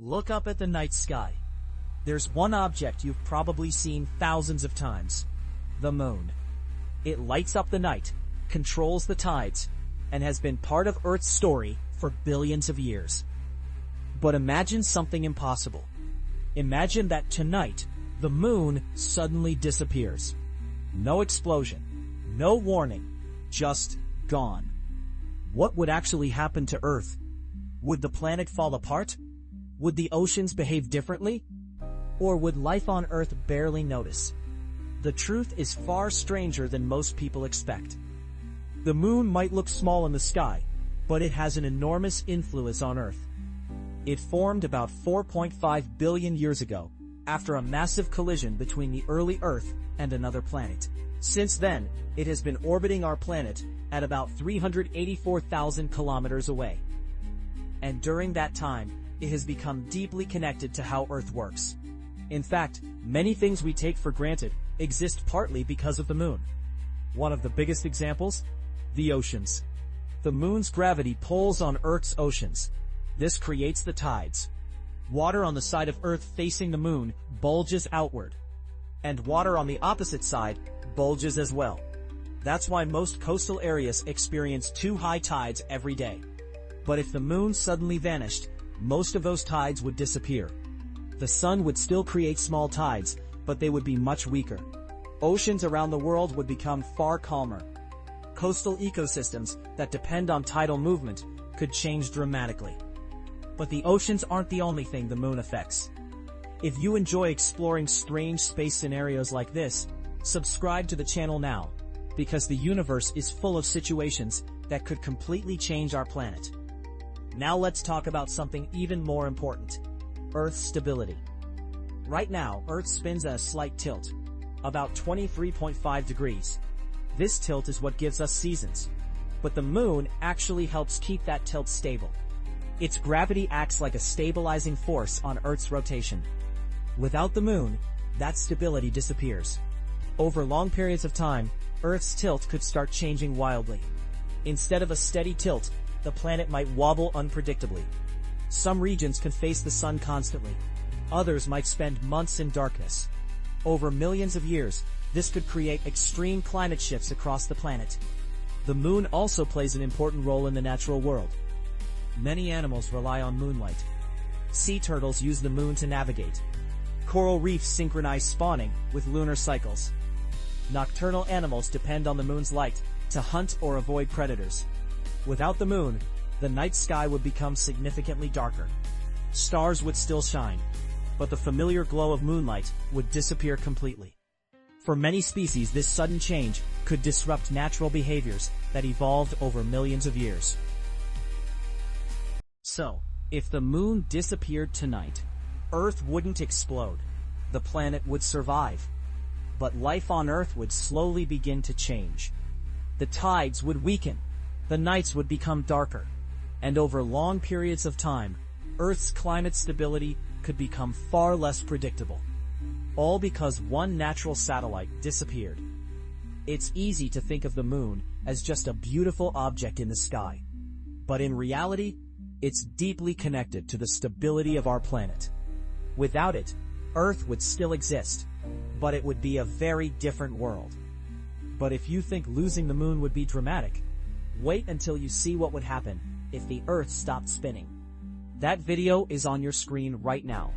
Look up at the night sky. There's one object you've probably seen thousands of times. The moon. It lights up the night, controls the tides, and has been part of Earth's story for billions of years. But imagine something impossible. Imagine that tonight, the moon suddenly disappears. No explosion, no warning, just gone. What would actually happen to Earth? Would the planet fall apart? Would the oceans behave differently? Or would life on Earth barely notice? The truth is far stranger than most people expect. The moon might look small in the sky, but it has an enormous influence on Earth. It formed about 4.5 billion years ago, after a massive collision between the early Earth and another planet. Since then, it has been orbiting our planet at about 384,000 kilometers away. And during that time, it has become deeply connected to how Earth works. In fact, many things we take for granted exist partly because of the moon. One of the biggest examples? The oceans. The moon's gravity pulls on Earth's oceans. This creates the tides. Water on the side of Earth facing the moon bulges outward. And water on the opposite side bulges as well. That's why most coastal areas experience 2 high tides every day. But if the moon suddenly vanished, most of those tides would disappear. The sun would still create small tides, but they would be much weaker. Oceans around the world would become far calmer. Coastal ecosystems that depend on tidal movement could change dramatically. But the oceans aren't the only thing the moon affects. If you enjoy exploring strange space scenarios like this, subscribe to the channel now, because the universe is full of situations that could completely change our planet. Now let's talk about something even more important: Earth's stability. Right now, Earth spins at a slight tilt, about 23.5 degrees. This tilt is what gives us seasons. But the moon actually helps keep that tilt stable. Its gravity acts like a stabilizing force on Earth's rotation. Without the moon, that stability disappears. Over long periods of time, Earth's tilt could start changing wildly. Instead of a steady tilt, the planet might wobble unpredictably. Some regions can face the sun constantly. Others might spend months in darkness. Over millions of years, this could create extreme climate shifts across the planet. The moon also plays an important role in the natural world. Many animals rely on moonlight. Sea turtles use the moon to navigate. Coral reefs synchronize spawning with lunar cycles. Nocturnal animals depend on the moon's light to hunt or avoid predators. Without the moon, the night sky would become significantly darker. Stars would still shine, but the familiar glow of moonlight would disappear completely. For many species, this sudden change could disrupt natural behaviors that evolved over millions of years. So, if the moon disappeared tonight, Earth wouldn't explode. The planet would survive. But life on Earth would slowly begin to change. The tides would weaken. The nights would become darker. And over long periods of time, Earth's climate stability could become far less predictable. All because one natural satellite disappeared. It's easy to think of the moon as just a beautiful object in the sky. But in reality, it's deeply connected to the stability of our planet. Without it, Earth would still exist, but it would be a very different world. But if you think losing the moon would be dramatic, wait until you see what would happen if the Earth stopped spinning. That video is on your screen right now.